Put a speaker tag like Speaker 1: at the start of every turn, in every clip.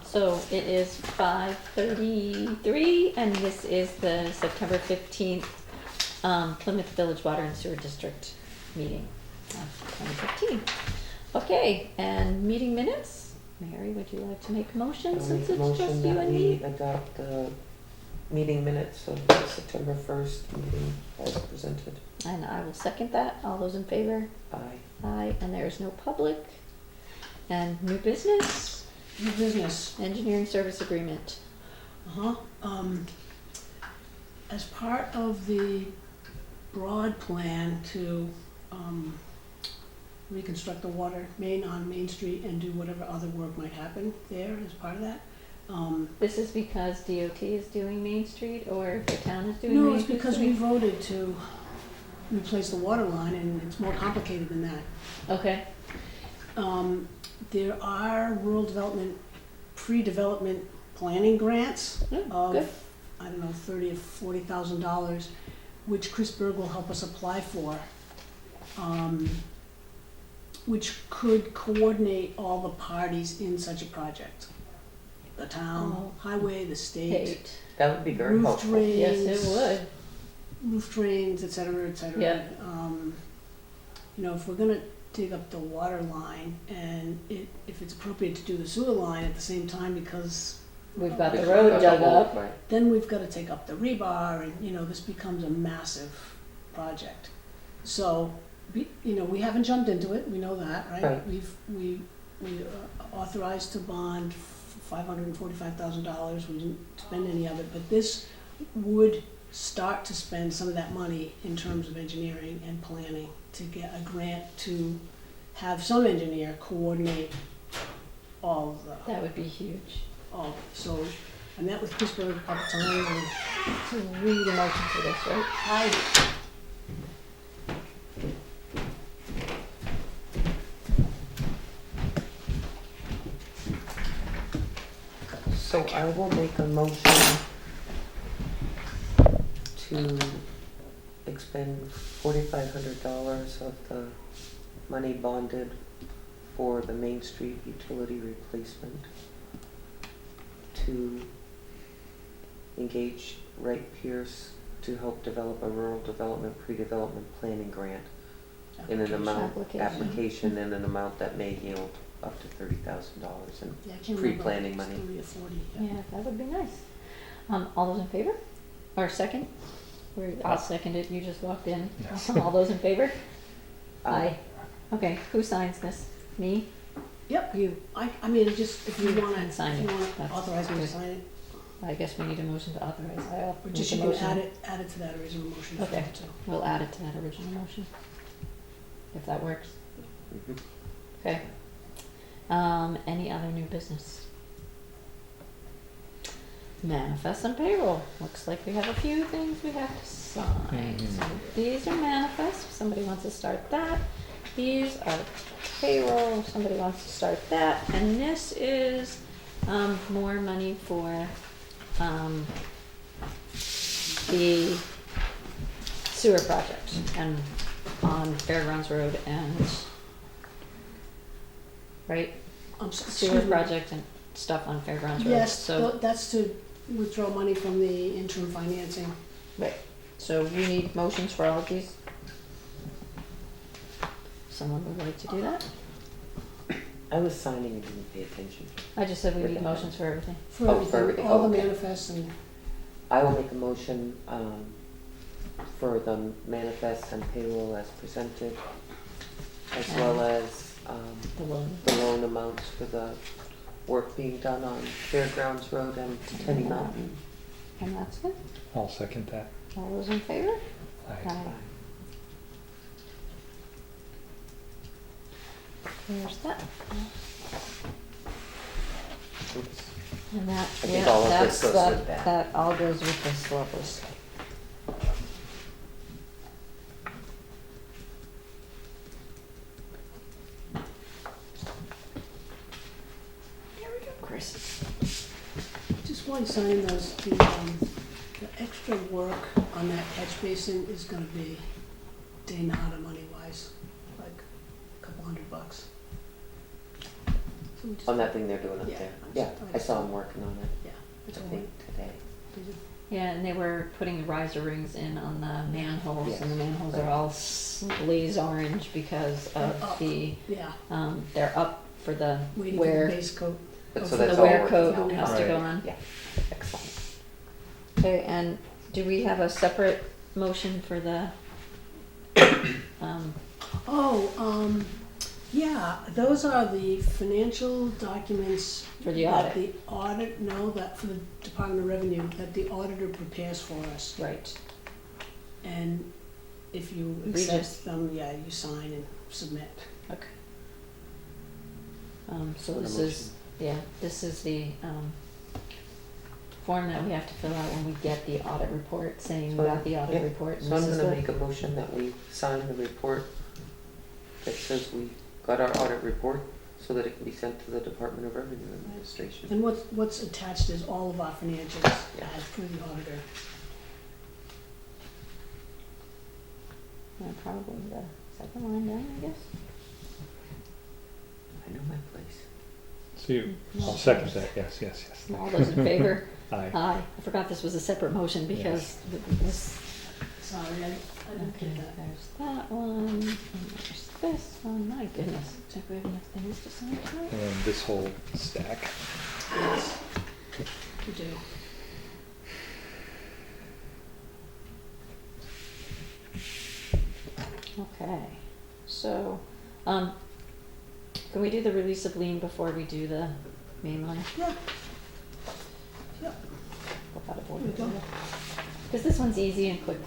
Speaker 1: So it is 5:33, and this is the September 15th Plymouth Village Water and Sewer District meeting of 2015. Okay, and meeting minutes. Mary, would you like to make a motion since it's just you and me?
Speaker 2: We adopt the meeting minutes of the September 1st meeting as presented.
Speaker 1: And I will second that. All those in favor?
Speaker 2: Aye.
Speaker 1: Aye, and there is no public. And new business,
Speaker 3: New business.
Speaker 1: engineering service agreement.
Speaker 3: As part of the broad plan to reconstruct the water main on Main Street and do whatever other work might happen there as part of that.
Speaker 1: This is because DOT is doing Main Street, or the town is doing
Speaker 3: No,
Speaker 1: Main
Speaker 3: it's
Speaker 1: Street?
Speaker 3: because we voted to replace the water line, and it's more complicated than that.
Speaker 1: Okay,
Speaker 3: There are rural development, pre-development planning grants
Speaker 1: good.
Speaker 3: of, I don't know, $30,000 or $40,000, which Chris Berg will help us apply for, which could coordinate all the parties in such a project. The town, highway, the state,
Speaker 1: Kate.
Speaker 2: That would be very
Speaker 3: roof
Speaker 2: helpful.
Speaker 3: drains.
Speaker 1: Yes, it would.
Speaker 3: Roof drains, et cetera, et cetera.
Speaker 1: Yeah.
Speaker 3: You know, if we're gonna dig up the water line, and if it's appropriate to do the sewer line at the same time, because
Speaker 1: We've got the
Speaker 2: Because
Speaker 1: road
Speaker 2: that's
Speaker 1: dug
Speaker 2: a whole-
Speaker 1: up.
Speaker 2: Right.
Speaker 3: then we've gotta take up the rebar, and, you know, this becomes a massive project. So, we haven't jumped into it, we know that, right?
Speaker 2: Right.
Speaker 3: We authorized to bond $545,000, we didn't spend any of it, but this would start to spend some of that money in terms of engineering and planning to get a grant to have some engineer coordinate all of the,
Speaker 1: That would be huge.
Speaker 3: so I met with Chris Berg a couple times, and
Speaker 1: So we need a motion for this, right?
Speaker 2: So I will make a motion to expend $4,500 of the money bonded for the Main Street utility replacement to engage Wright Pierce to help develop a rural development pre-development planning grant in an amount, application in an amount that may yield up to $30,000 in
Speaker 3: yeah, I can't remember.
Speaker 2: pre-planning
Speaker 3: It's
Speaker 2: money.
Speaker 3: 30 or 40,
Speaker 1: Yeah, that would be nice. All those in favor? Or second? I'll second it, you just walked in.
Speaker 4: Yes.
Speaker 1: All those in favor? Aye. Okay, who signs this? Me?
Speaker 3: Yep.
Speaker 1: You?
Speaker 3: I mean, just if you wanna,
Speaker 1: can sign
Speaker 3: if you
Speaker 1: it.
Speaker 3: wanna
Speaker 1: That's
Speaker 3: authorize me to
Speaker 1: good.
Speaker 3: sign it,
Speaker 1: I guess we need a motion to authorize. I'll
Speaker 3: or
Speaker 1: make
Speaker 3: just
Speaker 1: a
Speaker 3: you can
Speaker 1: motion.
Speaker 3: add it to that original motion if you
Speaker 1: Okay.
Speaker 3: want to.
Speaker 1: We'll add it to that original motion. If that works.
Speaker 2: Mhm.
Speaker 1: Okay. Any other new business? Manifest and payroll. Looks like we have a few things we have to sign. So these are manifests. If somebody wants to start that. These are payroll. If somebody wants to start that. And this is more money for the sewer project and on Fairgrounds Road and right sewer
Speaker 3: Excuse me.
Speaker 1: project and stuff on Fairgrounds Road.
Speaker 3: Yes,
Speaker 1: So
Speaker 3: that's to withdraw money from the interim financing.
Speaker 1: right. So we need motions for all of these. Someone would like to do that?
Speaker 2: I was signing and didn't pay attention.
Speaker 1: I just said we
Speaker 2: With
Speaker 1: need
Speaker 2: the-
Speaker 1: motions for everything.
Speaker 3: For
Speaker 2: Oh, for everything.
Speaker 3: all the
Speaker 2: Okay.
Speaker 3: manifests and,
Speaker 2: I will make a motion for the manifests and payroll as presented, as well as
Speaker 1: The loan.
Speaker 2: the loan amounts for the work being done on Fairgrounds Road and Tenny Mountain.
Speaker 1: And that's it.
Speaker 4: I'll second that.
Speaker 1: All those in favor?
Speaker 4: Aye.
Speaker 1: There's that.
Speaker 2: Oops.
Speaker 1: And that,
Speaker 2: think
Speaker 1: yeah,
Speaker 2: all of
Speaker 1: that's,
Speaker 2: this goes with
Speaker 1: that,
Speaker 2: that.
Speaker 1: that all goes with this lovely. There we go, Chris.
Speaker 3: just while you sign those, the extra work on that catch basin is gonna be de nada money-wise, like a couple $100. So we just-
Speaker 2: On that thing they're doing up
Speaker 3: Yeah,
Speaker 2: there.
Speaker 3: I
Speaker 2: Yeah.
Speaker 3: just- I
Speaker 2: I saw him working on it,
Speaker 3: Yeah.
Speaker 2: I
Speaker 3: It's all
Speaker 2: think, today.
Speaker 3: right.
Speaker 1: Yeah, and they were putting the riser rings in on the manholes, and the
Speaker 2: Yes.
Speaker 1: manholes are all blaze orange because of
Speaker 3: Up.
Speaker 1: the,
Speaker 3: Yeah,
Speaker 1: they're up for the
Speaker 3: waiting for the
Speaker 1: wear,
Speaker 3: base coat.
Speaker 2: But
Speaker 3: Oh,
Speaker 2: so
Speaker 3: for
Speaker 2: that's
Speaker 1: the
Speaker 2: all
Speaker 1: wear
Speaker 2: working
Speaker 1: coat
Speaker 2: out.
Speaker 1: has to
Speaker 4: Right.
Speaker 1: go on.
Speaker 2: Yeah, excellent.
Speaker 1: Okay, and do we have a separate motion for the,
Speaker 3: Oh, yeah, those are the financial documents.
Speaker 1: For the
Speaker 3: that the audit, no, that for the Department of Revenue, that the auditor prepares for us.
Speaker 1: right,
Speaker 3: And if you
Speaker 1: Regis.
Speaker 3: accept them, yeah, you sign and submit.
Speaker 1: okay. So
Speaker 2: On a
Speaker 1: this is, yeah, this is the, form that we have to fill out when we get the audit report, saying we
Speaker 2: So,
Speaker 1: got the audit
Speaker 2: yeah,
Speaker 1: report. and
Speaker 2: So I'm
Speaker 1: this is
Speaker 2: gonna
Speaker 1: the-
Speaker 2: make a motion that we sign the report that says we got our audit report so that it can be sent to the Department of Revenue Administration.
Speaker 3: And what's attached is all of our financials
Speaker 2: Yeah.
Speaker 3: as per the auditor.
Speaker 1: Probably the second line down, I guess.
Speaker 2: I know my place.
Speaker 4: So I'll second that, yes, yes, yes.
Speaker 1: All those in favor?
Speaker 4: Aye.
Speaker 1: Aye. I forgot this was a separate motion because this,
Speaker 3: Sorry, I didn't
Speaker 1: okay,
Speaker 3: get that.
Speaker 1: there's that one, and there's this one, my goodness. Do we have enough things to sign tonight?
Speaker 4: And then this whole stack.
Speaker 3: Yes, you do.
Speaker 1: Okay, so, can we do the release of lien before we do the main line?
Speaker 3: Yeah. Yeah. Here we go.
Speaker 1: Because this one's easy and quick.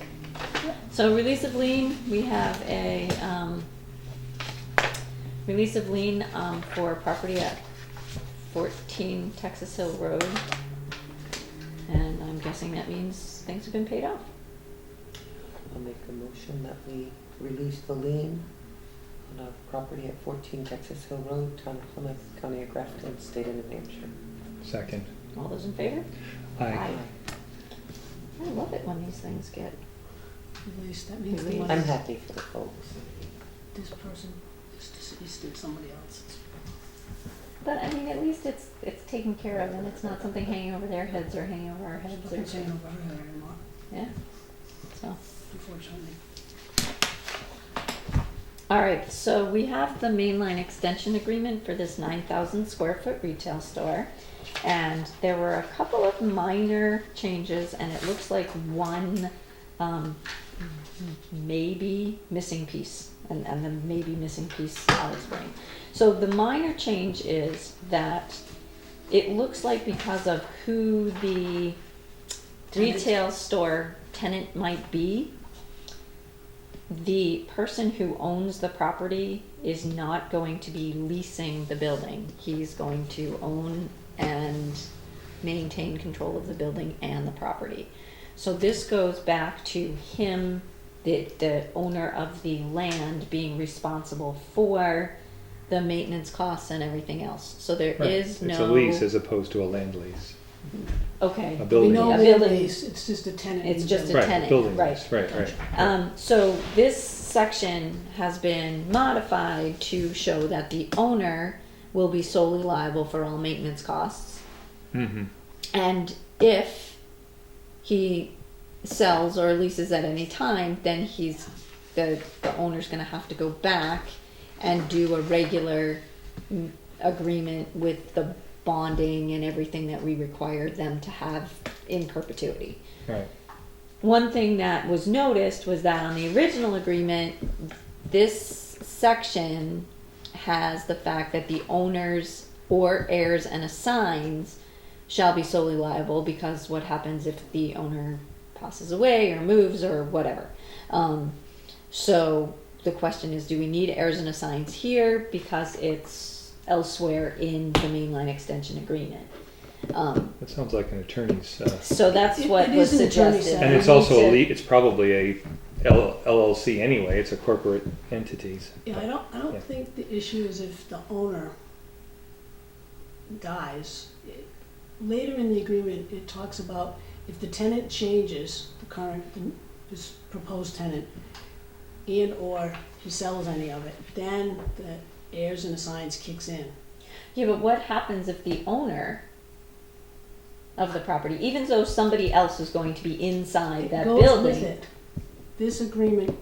Speaker 3: Yeah.
Speaker 1: So release of lien, we have a, release of lien, for property at 14 Texas Hill Road. And I'm guessing that means things have been paid off.
Speaker 2: I'll make a motion that we release the lien on a property at 14 Texas Hill Road, Town of Plymouth, County of Grafton, State of New Hampshire.
Speaker 4: Second.
Speaker 1: All those in favor?
Speaker 4: Aye.
Speaker 1: I love it when these things get,
Speaker 3: Release, that means the
Speaker 1: Release.
Speaker 2: I'm
Speaker 3: money,
Speaker 2: happy for the folks.
Speaker 3: this person is deceased and somebody else.
Speaker 1: but I mean, at least it's taken care of and it's not something hanging over their heads or hanging over our heads or,
Speaker 3: Nothing's hanging over her head anymore,
Speaker 1: yeah, so.
Speaker 3: unfortunately.
Speaker 1: All right, so we have the mainline extension agreement for this 9,000 square foot retail store. And there were a couple of minor changes and it looks like one, maybe missing piece. And the maybe missing piece I'll explain. So the minor change is that it looks like because of who the retail store tenant might be, the person who owns the property is not going to be leasing the building. He's going to own and maintain control of the building and the property. So this goes back to him, the owner of the land, being responsible for the maintenance costs and everything else. So there
Speaker 4: Right.
Speaker 1: is no.
Speaker 4: It's a lease as opposed to a land lease.
Speaker 1: Okay.
Speaker 4: A
Speaker 3: We
Speaker 4: building
Speaker 3: know
Speaker 1: A
Speaker 4: lease.
Speaker 3: they're
Speaker 1: building.
Speaker 3: leased, it's just a tenant. in
Speaker 1: It's
Speaker 3: the
Speaker 1: just a
Speaker 3: building.
Speaker 4: Right,
Speaker 1: tenant,
Speaker 4: building
Speaker 1: right.
Speaker 4: lease, right.
Speaker 1: So this section has been modified to show that the owner will be solely liable for all maintenance costs.
Speaker 4: Mm-hmm.
Speaker 1: And if he sells or leases at any time, then the owner's gonna have to go back and do a regular agreement with the bonding and everything that we require them to have in perpetuity.
Speaker 4: Right.
Speaker 1: One thing that was noticed was that on the original agreement, this section has the fact that the owners or heirs and assigns shall be solely liable because what happens if the owner passes away or moves or whatever. So the question is, do we need heirs and assigns here because it's elsewhere in the mainline extension agreement?
Speaker 4: That sounds like an attorney's,
Speaker 1: So that's
Speaker 3: It-
Speaker 1: what
Speaker 3: it
Speaker 1: was
Speaker 3: is an attorney
Speaker 1: suggested.
Speaker 3: side.
Speaker 4: and it's
Speaker 1: We need
Speaker 4: also
Speaker 1: to-
Speaker 4: it's probably a LLC anyway, it's a corporate entities.
Speaker 3: Yeah, I
Speaker 4: Yeah.
Speaker 3: don't think the issue is if the owner dies. Later in the agreement, it talks about if the tenant changes, the current, this proposed tenant, and or he sells any of it, then the heirs and assigns kicks in.
Speaker 1: Yeah, but what happens if the owner of the property, even though somebody else is going to be inside that
Speaker 3: Goes
Speaker 1: building.
Speaker 3: with it. This agreement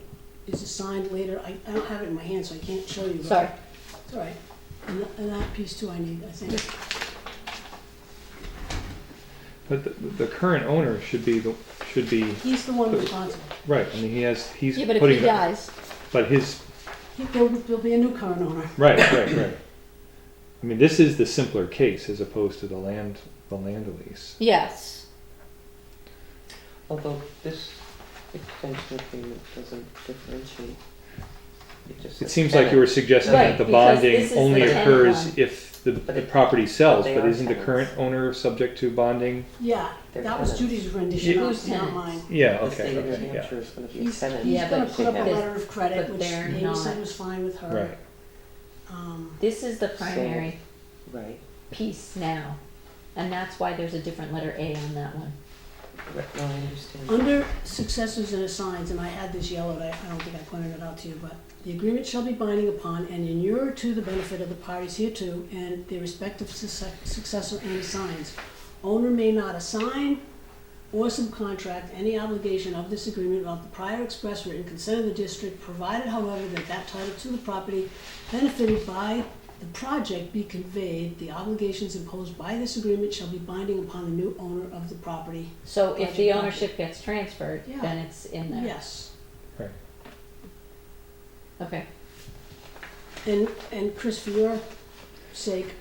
Speaker 3: is assigned later, I don't have it in my hand, so I can't show you. but-
Speaker 1: Sorry.
Speaker 3: It's all right. And that piece too I need, I think.
Speaker 4: But the current owner should be,
Speaker 3: He's the one responsible.
Speaker 4: right, I mean, he's
Speaker 1: Yeah, but if
Speaker 4: putting,
Speaker 1: he dies,
Speaker 4: but his,
Speaker 3: There'll be a new current owner.
Speaker 4: right. I mean, this is the simpler case as opposed to the land lease.
Speaker 1: yes.
Speaker 2: Although this extension agreement doesn't differentiate. Just
Speaker 4: It
Speaker 2: says
Speaker 4: seems like you were
Speaker 2: tenant.
Speaker 4: suggesting
Speaker 1: Right,
Speaker 4: that the
Speaker 1: because
Speaker 4: bonding
Speaker 1: this is
Speaker 4: only
Speaker 1: the tenant
Speaker 4: occurs
Speaker 1: one.
Speaker 4: if the
Speaker 2: But
Speaker 4: property sells,
Speaker 2: they
Speaker 4: but
Speaker 2: are
Speaker 4: isn't the
Speaker 2: tenants.
Speaker 4: current owner subject to bonding?
Speaker 3: Yeah,
Speaker 2: They're
Speaker 3: that was
Speaker 2: tenants.
Speaker 3: Judy's rendition,
Speaker 1: Who's
Speaker 3: not
Speaker 1: tenants?
Speaker 3: mine.
Speaker 4: Yeah,
Speaker 2: The state of New
Speaker 4: okay, yeah,
Speaker 2: Hampshire is gonna be a
Speaker 3: He's
Speaker 2: tenant.
Speaker 1: Yeah,
Speaker 3: gonna
Speaker 1: but
Speaker 3: put up a
Speaker 2: they have-
Speaker 3: letter of credit,
Speaker 1: but
Speaker 3: which
Speaker 1: they're
Speaker 3: Amy
Speaker 1: not.
Speaker 3: said was fine with her.
Speaker 4: right.
Speaker 1: This is the primary
Speaker 2: Right,
Speaker 1: piece now, and that's why there's a different letter A on that one.
Speaker 2: right, no, I understand.
Speaker 3: Under successors and assigns, and I had this yellowed, I don't think I pointed it out to you, but the agreement shall be binding upon and inure to the benefit of the parties hereto and their respective successor and assigns. Owner may not assign or subcontract any obligation of this agreement without the prior express written consent of the district, provided however that title to the property benefited by the project be conveyed. The obligations imposed by this agreement shall be binding upon the new owner of the property.
Speaker 1: So if
Speaker 3: Project
Speaker 1: the
Speaker 3: property.
Speaker 1: ownership gets transferred,
Speaker 3: Yeah.
Speaker 1: then it's in there.
Speaker 3: Yes.
Speaker 1: Okay.
Speaker 3: And Chris, for your sake,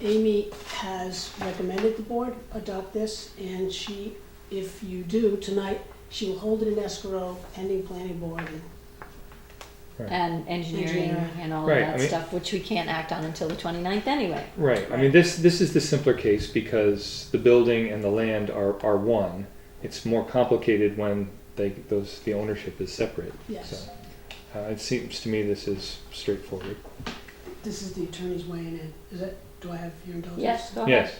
Speaker 3: Amy has recommended the board adopt this, and she, if you do tonight, she will hold it in escrow pending planning board.
Speaker 1: And engineering
Speaker 3: Engineering.
Speaker 1: and all of
Speaker 4: Right,
Speaker 1: that
Speaker 4: I mean-
Speaker 1: stuff, which we can't act on until the 29th anyway.
Speaker 4: Right, I mean, this is the simpler case because the building and the land are one. It's more complicated when the ownership is separate.
Speaker 3: Yes,
Speaker 4: So, it seems to me this is straightforward.
Speaker 3: this is the attorney's weighing in. Is it, do I have your indulgence?
Speaker 1: Yes, go ahead.
Speaker 4: Yes,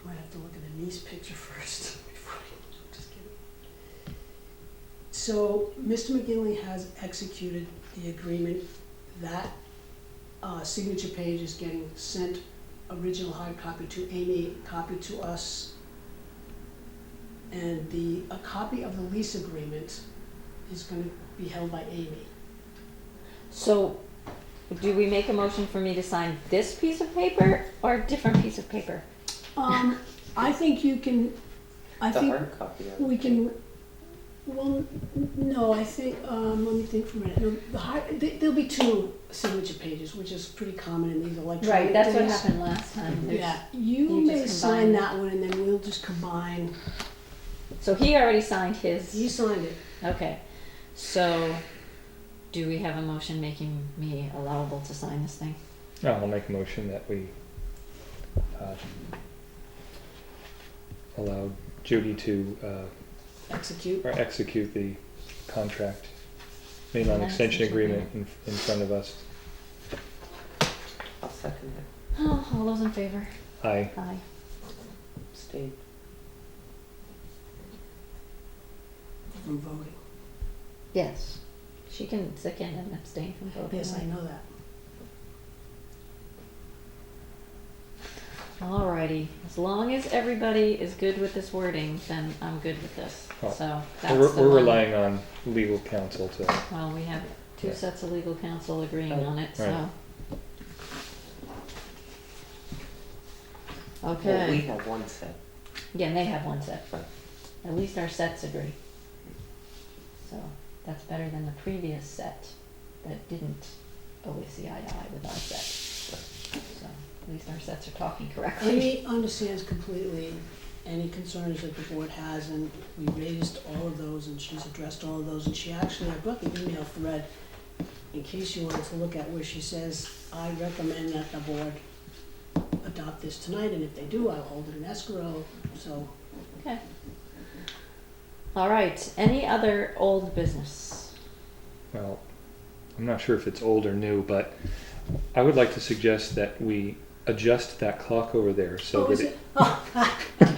Speaker 3: I might have to look at the niece picture first. before I- Just kidding. So, Mr. McGinley has executed the agreement. That signature page is getting sent, original hard copy to Amy, copy to us. And a copy of the lease agreement is gonna be held by Amy.
Speaker 1: So, do we make a motion for me to sign this piece of paper or a different piece of paper?
Speaker 3: I think you can, I
Speaker 2: The
Speaker 3: think
Speaker 2: hard copy of it.
Speaker 3: we can, well, no, I think, let me think for a minute. No, there'll be two signature pages, which is pretty common in these electronic
Speaker 1: Right, that's what
Speaker 3: things.
Speaker 1: happened last time. There's-
Speaker 3: Yeah, you
Speaker 1: you
Speaker 3: may
Speaker 1: just
Speaker 3: sign
Speaker 1: combine
Speaker 3: that one and then we'll just combine,
Speaker 1: So he already signed
Speaker 3: you
Speaker 1: his.
Speaker 3: signed it.
Speaker 1: Okay, so do we have a motion making me allowable to sign this thing?
Speaker 4: I'll make a motion that we allow Judy to
Speaker 3: Execute.
Speaker 4: execute the contract, mainline extension agreement in front of us.
Speaker 2: I'll second it.
Speaker 1: Oh, all those in favor?
Speaker 4: Aye.
Speaker 1: Aye.
Speaker 2: Stay.
Speaker 3: From voting.
Speaker 1: Yes. She can second and abstain from voting.
Speaker 3: Yes, I know that.
Speaker 1: Alrighty, as long as everybody is good with this wording, then I'm good with this.
Speaker 4: Oh.
Speaker 1: So that's
Speaker 4: We're
Speaker 1: the
Speaker 4: we're
Speaker 1: one.
Speaker 4: relying on legal counsel to,
Speaker 1: Well, we have two
Speaker 4: Yeah.
Speaker 1: sets of legal counsel agreeing
Speaker 2: Right.
Speaker 1: on it, so.
Speaker 4: Right.
Speaker 2: Well, we
Speaker 1: Okay,
Speaker 2: have one set.
Speaker 1: yeah, and they have one set.
Speaker 2: Right.
Speaker 1: At least our sets agree. So that's better than the previous set that didn't always see eye to eye with our set. So at least our sets are talking correctly.
Speaker 3: Amy understands completely any concerns that the board has, and we raised all of those, and she's addressed all of those, and she actually, I brought the email thread in case you wanted to look at where she says, I recommend that the board adopt this tonight, and if they do, I'll hold it in escrow, so.
Speaker 1: Okay. All right, any other old business?
Speaker 4: well, I'm not sure if it's old or new, but I would like to suggest that we adjust that clock over there so
Speaker 3: Oh, is
Speaker 4: that
Speaker 3: it? Oh,
Speaker 4: so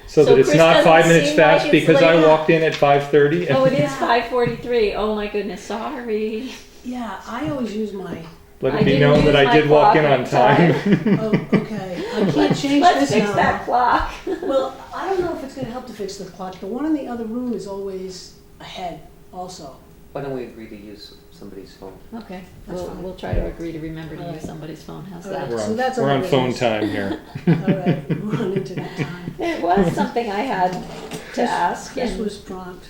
Speaker 1: So
Speaker 4: that it's
Speaker 1: Chris
Speaker 4: not
Speaker 1: doesn't
Speaker 4: 5 minutes
Speaker 1: seem like
Speaker 4: fast
Speaker 1: it's
Speaker 4: because I
Speaker 1: late.
Speaker 4: walked in at 5:30.
Speaker 1: Oh, it is
Speaker 3: Yeah.
Speaker 1: 5:43. Oh my goodness, sorry.
Speaker 3: yeah, I always use my,
Speaker 4: Let
Speaker 1: I
Speaker 4: it be
Speaker 1: didn't
Speaker 4: known that
Speaker 1: use
Speaker 4: I
Speaker 1: my
Speaker 4: did walk in
Speaker 1: clock
Speaker 4: on
Speaker 1: at
Speaker 4: time.
Speaker 3: oh, okay, I You can't change
Speaker 1: Let's
Speaker 3: this
Speaker 1: fix
Speaker 3: now.
Speaker 1: that clock.
Speaker 3: Well, I don't know if it's gonna help to fix the clock. The one in the other room is always ahead also.
Speaker 2: Why don't we agree to use somebody's phone?
Speaker 1: Okay,
Speaker 3: That's
Speaker 1: we'll,
Speaker 3: fine.
Speaker 1: we'll try to agree to remember to
Speaker 3: All
Speaker 1: use
Speaker 3: right.
Speaker 1: somebody's phone, how's
Speaker 3: All right.
Speaker 1: that?
Speaker 3: So that's
Speaker 4: we're
Speaker 3: other
Speaker 4: on phone
Speaker 3: business.
Speaker 4: time here.
Speaker 3: All right, we're on internet time.
Speaker 1: It was something I had to ask,
Speaker 3: This
Speaker 1: and
Speaker 3: was prompt.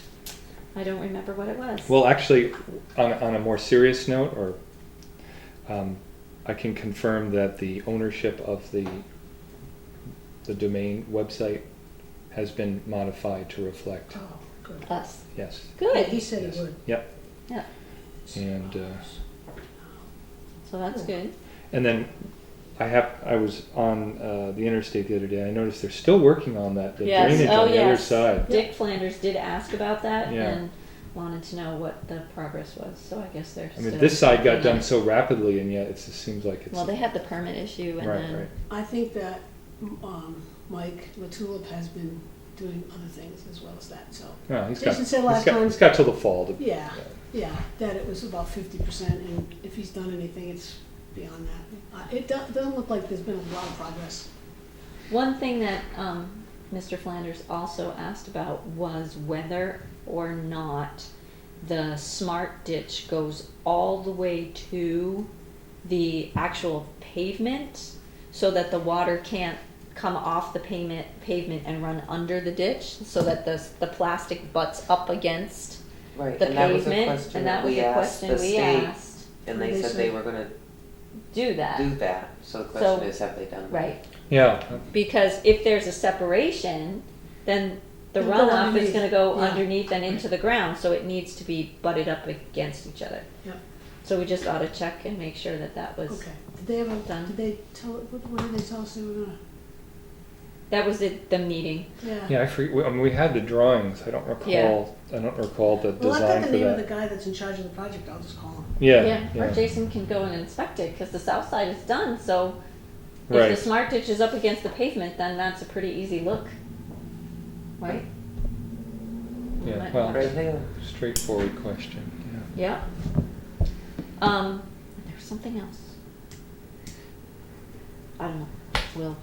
Speaker 1: I don't remember what it was.
Speaker 4: Well, actually, on a more serious note, or I can confirm that the ownership of the domain website has been modified to reflect.
Speaker 3: Oh, good.
Speaker 1: Us,
Speaker 4: Yes.
Speaker 3: Yeah, he
Speaker 1: good,
Speaker 3: said
Speaker 4: Yes.
Speaker 3: he would.
Speaker 4: Yep.
Speaker 1: yeah,
Speaker 4: And
Speaker 1: so that's good.
Speaker 4: and then I was on the interstate the other day. I noticed they're still working on that, the
Speaker 1: Yes.
Speaker 4: drainage
Speaker 1: Oh,
Speaker 4: on the other
Speaker 1: yes.
Speaker 4: side.
Speaker 1: Dick Flanders did ask about that
Speaker 4: Yeah.
Speaker 1: and wanted to know what the progress was, so I guess they're
Speaker 4: I
Speaker 1: still.
Speaker 4: mean, this side got
Speaker 1: working on
Speaker 4: done
Speaker 1: it.
Speaker 4: so rapidly, and yet it seems like it's
Speaker 1: Well, they had the permit issue and
Speaker 4: right,
Speaker 1: then.
Speaker 4: right.
Speaker 3: I think that Mike Latulip has been doing other things as well as that, so.
Speaker 4: Well,
Speaker 3: Jason said last time-
Speaker 4: he's got till the fall to.
Speaker 3: Yeah, yeah, that it was about 50%, and if he's done anything, it's beyond that. It doesn't look like there's been a lot of progress.
Speaker 1: One thing that Mr. Flanders also asked about was whether or not the smart ditch goes all the way to the actual pavement so that the water can't come off the pavement and run under the ditch, so that the plastic butts up against
Speaker 2: Right,
Speaker 1: the
Speaker 2: and that was a
Speaker 1: pavement.
Speaker 2: question
Speaker 1: And that
Speaker 2: that
Speaker 1: was
Speaker 2: we
Speaker 1: a
Speaker 2: asked
Speaker 1: question
Speaker 2: the
Speaker 1: we
Speaker 2: state,
Speaker 1: asked.
Speaker 2: and they
Speaker 3: They
Speaker 2: said they
Speaker 3: said-
Speaker 2: were gonna
Speaker 1: Do that.
Speaker 2: do that, so the question is, have they done that?
Speaker 1: Right.
Speaker 4: Yeah.
Speaker 1: Because if there's a separation, then the
Speaker 3: It'll go
Speaker 1: runoff is
Speaker 3: underneath.
Speaker 1: gonna go
Speaker 3: Yeah.
Speaker 1: underneath and into the ground, so it needs to be butted up against each other.
Speaker 3: Yep.
Speaker 1: So we just ought to check and make sure that that was,
Speaker 3: Okay. Did they ever,
Speaker 1: Done.
Speaker 3: did they tell, what did they tell us they were gonna?
Speaker 1: that was the meeting.
Speaker 4: Yeah, I mean, we had the drawings. I don't recall.
Speaker 1: Yeah.
Speaker 4: I don't recall the
Speaker 3: Well, I've
Speaker 4: design
Speaker 3: got
Speaker 4: for
Speaker 3: the name of
Speaker 4: that.
Speaker 3: the guy that's in charge of the project, I'll just call him.
Speaker 4: Yeah.
Speaker 1: Or Jason can go and inspect it, cause the south side is done, so if
Speaker 4: Right.
Speaker 1: the smart ditch is up against the pavement, then that's a pretty easy look. Right?
Speaker 4: Yeah.
Speaker 1: Might
Speaker 4: Well,
Speaker 1: want-
Speaker 2: Right there.
Speaker 4: straightforward question. Yeah.
Speaker 1: Yeah. And there's something else. I don't know, Will.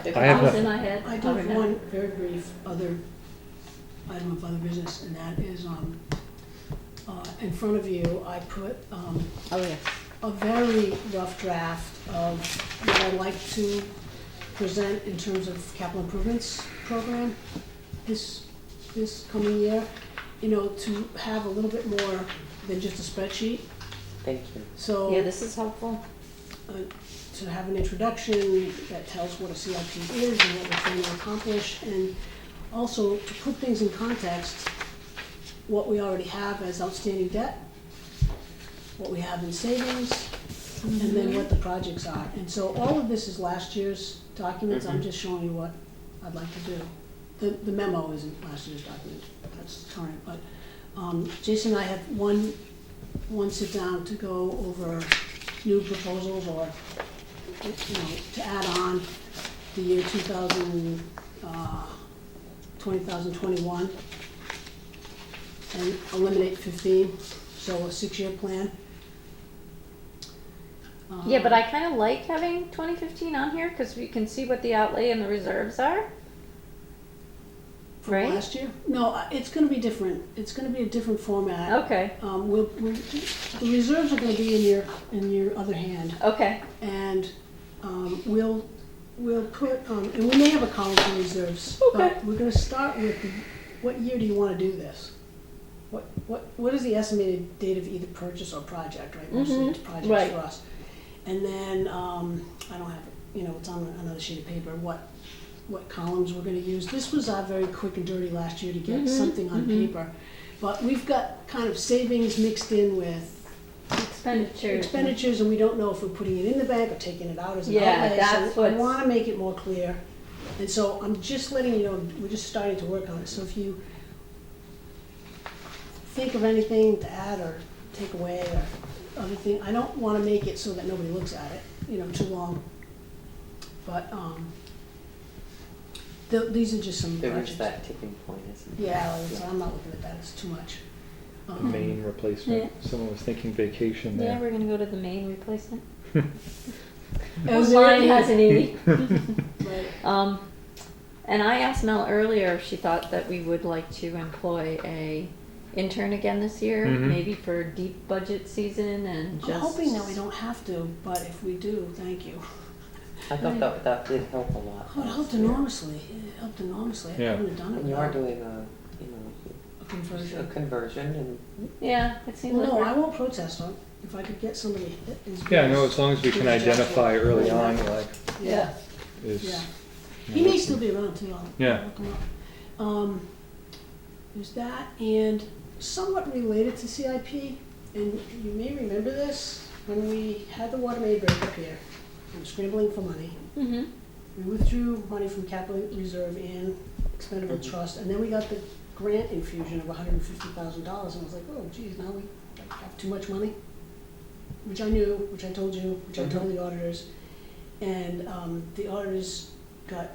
Speaker 1: If
Speaker 4: I
Speaker 1: it
Speaker 4: have
Speaker 1: comes
Speaker 4: a-
Speaker 1: in my head,
Speaker 3: I
Speaker 1: I'll
Speaker 3: do have
Speaker 1: remember.
Speaker 3: one very brief other item of other business, and that is, in front of you, I put,
Speaker 1: Oh, yes.
Speaker 3: a very rough draft of what I'd like to present in terms of capital improvements program this coming year. You know, to have a little bit more than just a spreadsheet,
Speaker 2: Thank you.
Speaker 3: so.
Speaker 1: Yeah, this is helpful.
Speaker 3: To have an introduction that tells what a CIP is and what we're trying to accomplish, and also to put things in context, what we already have as outstanding debt, what we have in savings, and then what the projects are. And so all of this is last year's documents, I'm just showing you what I'd like to do. The memo isn't last year's document, that's current, but Jason and I had one sit down to go over new proposals, or you know, to add on the year 2021 and eliminate 15, so a 6-year plan.
Speaker 1: Yeah, but I kind of like having 2015 on here because we can see what the outlay and the reserves are.
Speaker 3: From
Speaker 1: Right?
Speaker 3: last year? No, it's gonna be different, it's gonna be a different format.
Speaker 1: Okay,
Speaker 3: The reserves are gonna be in your other hand,
Speaker 1: okay,
Speaker 3: and we'll put, and we may have a column for reserves.
Speaker 1: Okay.
Speaker 3: But we're gonna start with, what year do you wanna do this? What is the estimated date of either purchase or project, right? Mostly it's projects
Speaker 1: right.
Speaker 3: for us. And then, I don't have, it's on another sheet of paper, what columns we're gonna use. This was very quick and dirty last year to get something on paper. But we've got kind of savings mixed in with expenditures, and we don't know if we're putting it in the bank or taking it out as an
Speaker 1: Yeah,
Speaker 3: outlay.
Speaker 1: that's
Speaker 3: So I
Speaker 1: what's-
Speaker 3: wanna make it more clear. And so I'm just letting you know, we're just starting to work on it. So if you think of anything to add or take away or other thing, I don't wanna make it so that nobody looks at it, too long. But, these are just some
Speaker 2: There
Speaker 3: projects.
Speaker 2: is that tipping point, isn't there?
Speaker 3: Yeah, I'm not looking at that, it's too much.
Speaker 4: The main replacement.
Speaker 1: Yeah.
Speaker 4: Someone was thinking vacation
Speaker 1: yeah,
Speaker 4: there.
Speaker 1: we're gonna go to the main replacement.
Speaker 3: Was
Speaker 1: Mine
Speaker 3: there-
Speaker 1: has an E.
Speaker 3: Right.
Speaker 1: And I asked Mel earlier if she thought that we would like to employ a intern again this year,
Speaker 4: Mhm.
Speaker 1: maybe for deep budget season and just.
Speaker 3: I'm hoping that we don't have to, but if we do, thank you.
Speaker 2: I thought that did help a lot.
Speaker 3: Oh, it helped
Speaker 2: last year.
Speaker 3: enormously. It helped enormously. I
Speaker 4: Yeah.
Speaker 3: couldn't have done it
Speaker 2: And you are
Speaker 3: without
Speaker 2: doing
Speaker 3: a
Speaker 2: a
Speaker 3: conversion.
Speaker 2: conversion and
Speaker 1: Yeah, it seems
Speaker 3: Well,
Speaker 1: like.
Speaker 3: no,
Speaker 1: we're-
Speaker 3: I won't protest on it. If I could get somebody that is.
Speaker 4: Yeah, no, as long as we can identify early on, like,
Speaker 3: Yeah,
Speaker 4: is.
Speaker 3: yeah.
Speaker 4: you
Speaker 3: He
Speaker 4: know,
Speaker 3: may still be around too. I'll
Speaker 4: Yeah.
Speaker 3: look him up. There's that, and somewhat related to CIP, and you may remember this, when we had the water main break up here, and scrambling for money,
Speaker 1: Mhm.
Speaker 3: we withdrew money from capital reserve and expendable
Speaker 2: Mhm.
Speaker 3: trust, and then we got the grant infusion of $150,000, and I was like, oh geez, now we have too much money, which I knew, which I told you, which I told the auditors, and the auditors got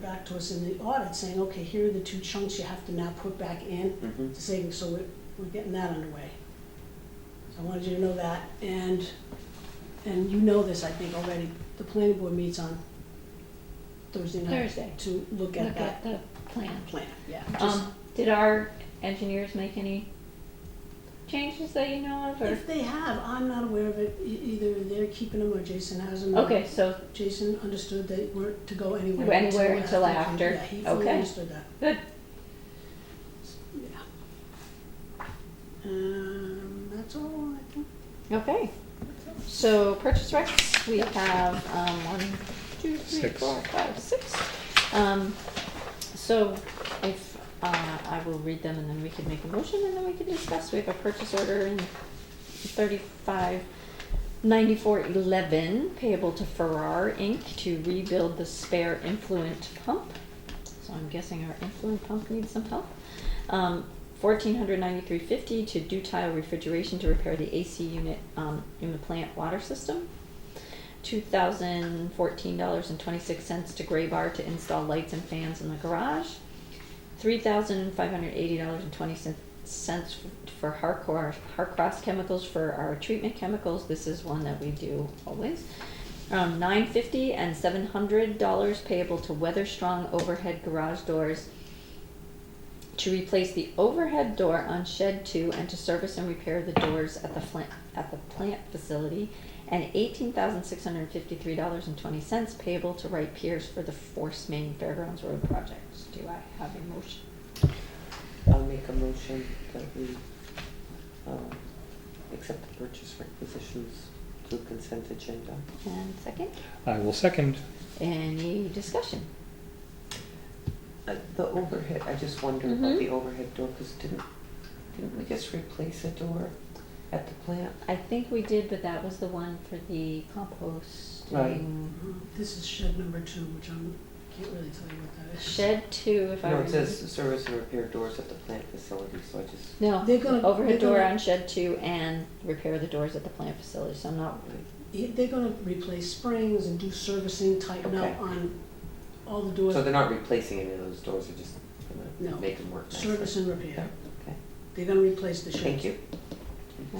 Speaker 3: back to us in the audit saying, okay, here are the two chunks you have to now put back in
Speaker 2: Mhm.
Speaker 3: to savings, so we're getting that underway. So I wanted you to know that, and you know this, I think, already, the planning board meets on Thursday night.
Speaker 1: Thursday.
Speaker 3: To look at
Speaker 1: Look
Speaker 3: that
Speaker 1: at the plan.
Speaker 3: plan, yeah. Just
Speaker 1: Did our engineers make any changes that you know of, or?
Speaker 3: if they have, I'm not aware of it, either they're keeping them or Jason has them.
Speaker 1: Okay, so,
Speaker 3: Jason understood they weren't to go anywhere.
Speaker 1: Anywhere until after.
Speaker 3: Yeah, he fully
Speaker 1: Okay.
Speaker 3: understood that,
Speaker 1: good.
Speaker 3: yeah. That's all, I think.
Speaker 1: Okay. So purchase recs, we have, 1, 2, 3,
Speaker 4: 6.
Speaker 1: 4, 5, 6. So if, I will read them and then we can make a motion and then we can discuss. We have a purchase order in 359411 payable to Farrar Inc. to rebuild the spare influent pump. So I'm guessing our influent pump needs some help. $1,493.50 to Dutile Refrigeration to repair the AC unit in the plant water system. $2,014.26 to Gray Bar to install lights and fans in the garage. $3,580.20 for Harcross Chemicals for our treatment chemicals. This is one that we do always. $950 and $700 payable to Weather Strong overhead garage doors to replace the overhead door on shed 2 and to service and repair the doors at the plant facility, and $18,653.20 payable to Wright Pierce for the Force Main Fairgrounds Road project. Do I have a motion?
Speaker 2: I'll make a motion that we accept the purchase requisitions to consent agenda.
Speaker 1: And second?
Speaker 4: I will second.
Speaker 1: Any discussion?
Speaker 2: The overhead, I just wonder
Speaker 1: Mhm.
Speaker 2: about the overhead door, because didn't we just replace a door at the plant?
Speaker 1: I think we did, but that was the one for the composting.
Speaker 2: Right.
Speaker 3: This is shed number 2, which I can't really tell you what that is.
Speaker 1: Shed 2, if I
Speaker 2: No, it
Speaker 1: remember.
Speaker 2: says service and repair doors at the plant facility, so I just,
Speaker 1: No,
Speaker 3: They're gonna-
Speaker 1: overhead
Speaker 3: they're
Speaker 1: door
Speaker 3: gonna-
Speaker 1: on shed 2 and repair the doors at the plant facility, so I'm not,
Speaker 3: They're gonna replace springs and do servicing, tighten
Speaker 2: Okay.
Speaker 3: up on all the doors.
Speaker 2: so they're not replacing any of those doors, they're just
Speaker 3: No.
Speaker 2: gonna make them work nicer.
Speaker 3: Service and repair.
Speaker 2: Okay,
Speaker 3: They're gonna replace the sheds.
Speaker 2: thank you.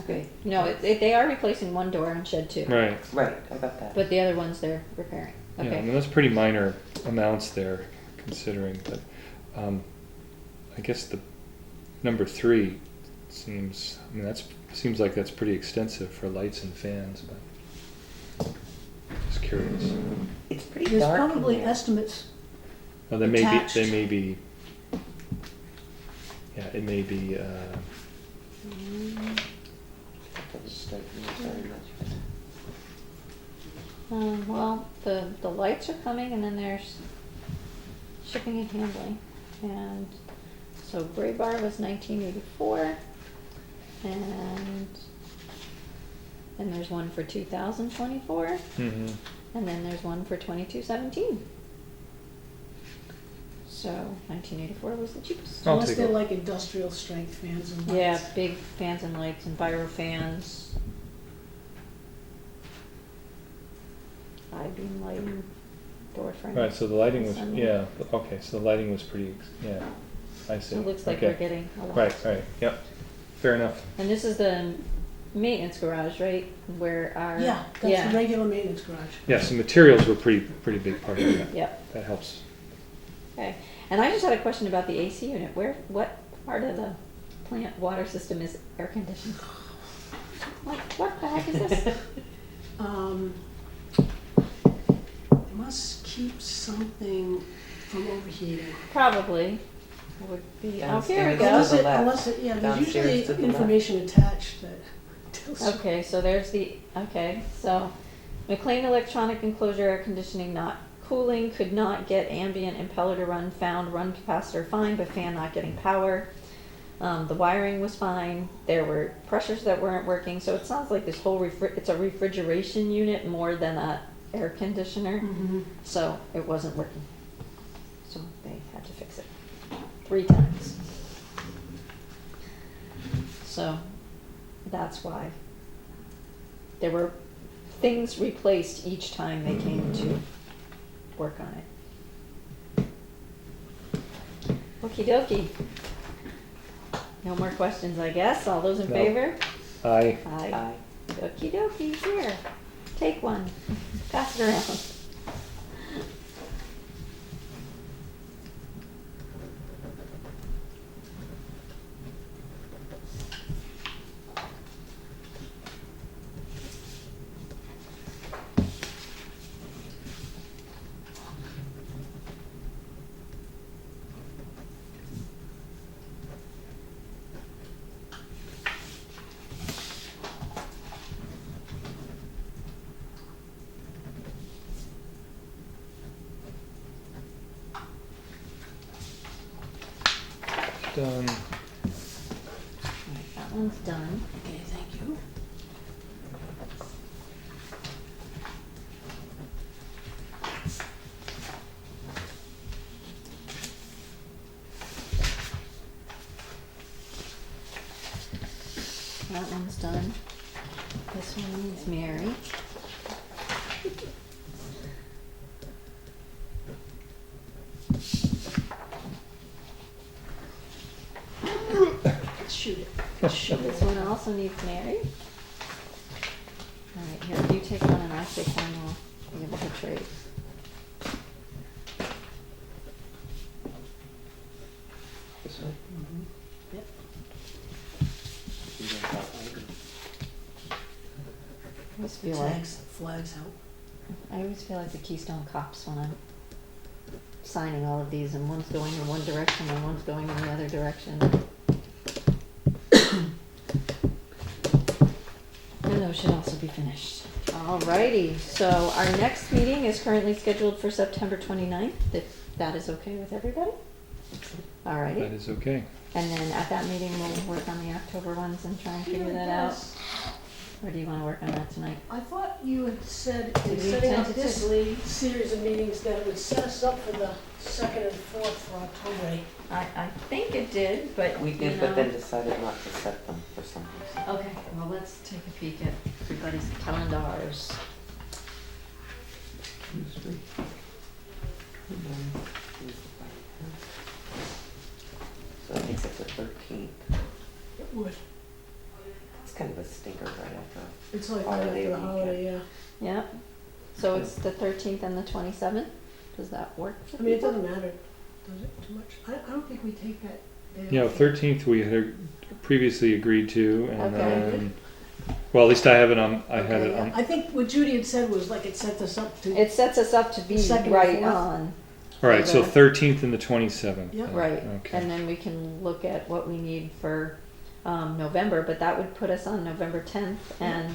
Speaker 1: okay. No, they are replacing one door on shed 2.
Speaker 4: Right.
Speaker 2: Right, I got that.
Speaker 1: But the other ones they're repairing.
Speaker 4: Yeah, I
Speaker 1: Okay.
Speaker 4: mean, that's pretty minor amounts there, considering, but, I guess the number 3 seems, I mean, seems like that's pretty extensive for lights and fans, but just curious.
Speaker 2: It's pretty
Speaker 3: There's
Speaker 2: dark in
Speaker 3: probably
Speaker 2: there.
Speaker 3: estimates.
Speaker 4: Well,
Speaker 3: Attached.
Speaker 4: yeah, it may be,
Speaker 2: That was striking me very much.
Speaker 1: Well, the lights are coming and then there's shipping and handling. And so Gray Bar was 1984 and there's one for 2024
Speaker 4: mhm.
Speaker 1: and then there's one for 2217. So 1984 was the cheapest.
Speaker 4: I'll
Speaker 3: Unless
Speaker 4: take
Speaker 3: they're
Speaker 4: a-
Speaker 3: like industrial strength fans and lights.
Speaker 1: Yeah, big fans and lights and Biro fans. I-beam lighting, door frame.
Speaker 4: Right, so the lighting was,
Speaker 1: Sunlight.
Speaker 4: yeah, okay, so the lighting was pretty, yeah, I see.
Speaker 1: So it looks like
Speaker 4: Okay.
Speaker 1: we're getting a lot.
Speaker 4: Right, yep, fair enough.
Speaker 1: And this is the maintenance garage, right? Where our
Speaker 3: Yeah, that's the regular maintenance garage.
Speaker 4: Yeah, so materials were pretty big part of that.
Speaker 1: Yep.
Speaker 4: That helps.
Speaker 1: Okay. And I just had a question about the AC unit. What part of the plant water system is air conditioned? Like, what the heck is this?
Speaker 3: It must keep something from overheating.
Speaker 1: Probably. It would be. Oh, here we
Speaker 2: Downstairs.
Speaker 1: go.
Speaker 3: Unless
Speaker 2: To the
Speaker 3: it,
Speaker 2: left.
Speaker 3: unless it, yeah, there's
Speaker 2: Downstairs
Speaker 3: usually
Speaker 2: to the left.
Speaker 3: information attached that tells you.
Speaker 1: Okay, so there's so McLean electronic enclosure air conditioning not cooling, could not get ambient impeller to run, found run capacitor fine, but fan not getting power. The wiring was fine. There were pressures that weren't working, so it sounds like this whole it's a refrigeration unit more than a air conditioner.
Speaker 3: Mhm.
Speaker 1: So it wasn't working. So they had to fix it 3 times. So that's why there were things replaced each time they came to work on it. Okie dokie. No more questions, I guess. All those in
Speaker 4: No.
Speaker 1: favor?
Speaker 4: Aye.
Speaker 1: Aye. Okie dokie, here. Take one. Pass it around.
Speaker 4: Done.
Speaker 1: Alright, that one's done.
Speaker 3: Okay, thank you.
Speaker 1: That one's done. This one needs Mary.
Speaker 3: Shoot it.
Speaker 1: This one also needs Mary. Alright, here, you take one and I take one, we'll be able to trade.
Speaker 2: This one?
Speaker 3: Yep.
Speaker 2: You don't have later.
Speaker 1: I always feel like,
Speaker 3: Flags help.
Speaker 1: I always feel like the Keystone Cops when I'm signing all of these and one's going in one direction and one's going in the other direction. And those should also be finished. Alrighty, so our next meeting is currently scheduled for September 29th, if that is okay with everybody.
Speaker 4: That
Speaker 1: Alrighty,
Speaker 4: is okay.
Speaker 1: and then at that meeting we'll work on the October ones and try and figure that out. Or do you wanna work on that tonight?
Speaker 3: I thought you had said, in
Speaker 1: Did we
Speaker 3: setting up this
Speaker 1: tentatively?
Speaker 3: series of meetings, that it would set us up for the 2nd and 4th for October.
Speaker 1: I think it did, but
Speaker 2: We
Speaker 1: you
Speaker 2: did, but then
Speaker 1: know.
Speaker 2: decided not to set them for some reason.
Speaker 1: Okay, well, let's take a peek at everybody's calendars.
Speaker 2: Tuesday. So I think it's the 13th.
Speaker 3: It would.
Speaker 2: It's kind of a stinker right after.
Speaker 3: It's like right
Speaker 2: Holiday
Speaker 3: after the
Speaker 2: weekend.
Speaker 3: holiday, yeah.
Speaker 1: Yeah, so it's the 13th and the 27th? Does that work for
Speaker 3: I mean, it
Speaker 1: people?
Speaker 3: doesn't matter, does it, too much? I don't think we take that day
Speaker 4: Yeah,
Speaker 3: off.
Speaker 4: 13th we had previously agreed to, and
Speaker 1: Okay.
Speaker 4: then, well, at least I have it on, I had
Speaker 3: Okay,
Speaker 4: it
Speaker 3: yeah.
Speaker 4: on.
Speaker 3: I think what Judy had said was like it set us up to.
Speaker 1: It sets us up to be
Speaker 3: Second and
Speaker 1: right
Speaker 3: fourth.
Speaker 1: on.
Speaker 4: All right, so
Speaker 1: Okay.
Speaker 4: 13th and the 27th.
Speaker 3: Yep.
Speaker 4: then.
Speaker 1: Right,
Speaker 4: Okay.
Speaker 1: and then we can look at what we need for November, but that would put us on November 10th, and,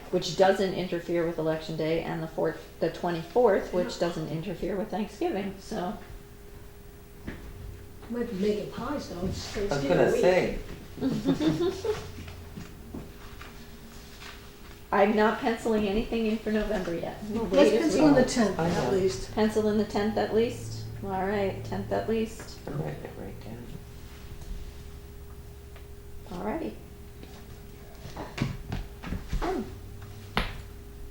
Speaker 1: which doesn't interfere with Election Day, and the 24th, which doesn't interfere with Thanksgiving, so.
Speaker 3: Might be making pies though, it's
Speaker 2: I was
Speaker 3: Thanksgiving
Speaker 2: gonna
Speaker 3: week.
Speaker 2: say,
Speaker 1: I'm not penciling anything in for November yet. We'll
Speaker 3: Let's
Speaker 1: wait as
Speaker 3: pencil
Speaker 1: we-
Speaker 3: in the 10th
Speaker 2: I
Speaker 3: at
Speaker 2: know.
Speaker 3: least.
Speaker 1: Pencil in the 10th at least? Alright, 10th at least.
Speaker 2: I'm writing it right down.
Speaker 1: Alrighty. Hmm.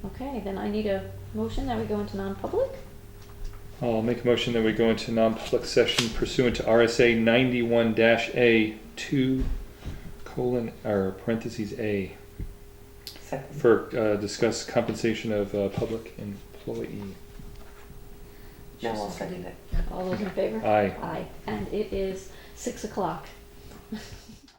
Speaker 1: Okay, then I need a motion that we go into non-public.
Speaker 4: I'll make a motion that we go into non-public session pursuant to RSA 91-A 2 : or parentheses A.
Speaker 2: Second.
Speaker 4: for, discuss compensation of, public employee.
Speaker 2: Now I'll second it.
Speaker 1: All those in favor?
Speaker 4: Aye.
Speaker 1: Aye, and it is 6 o'clock.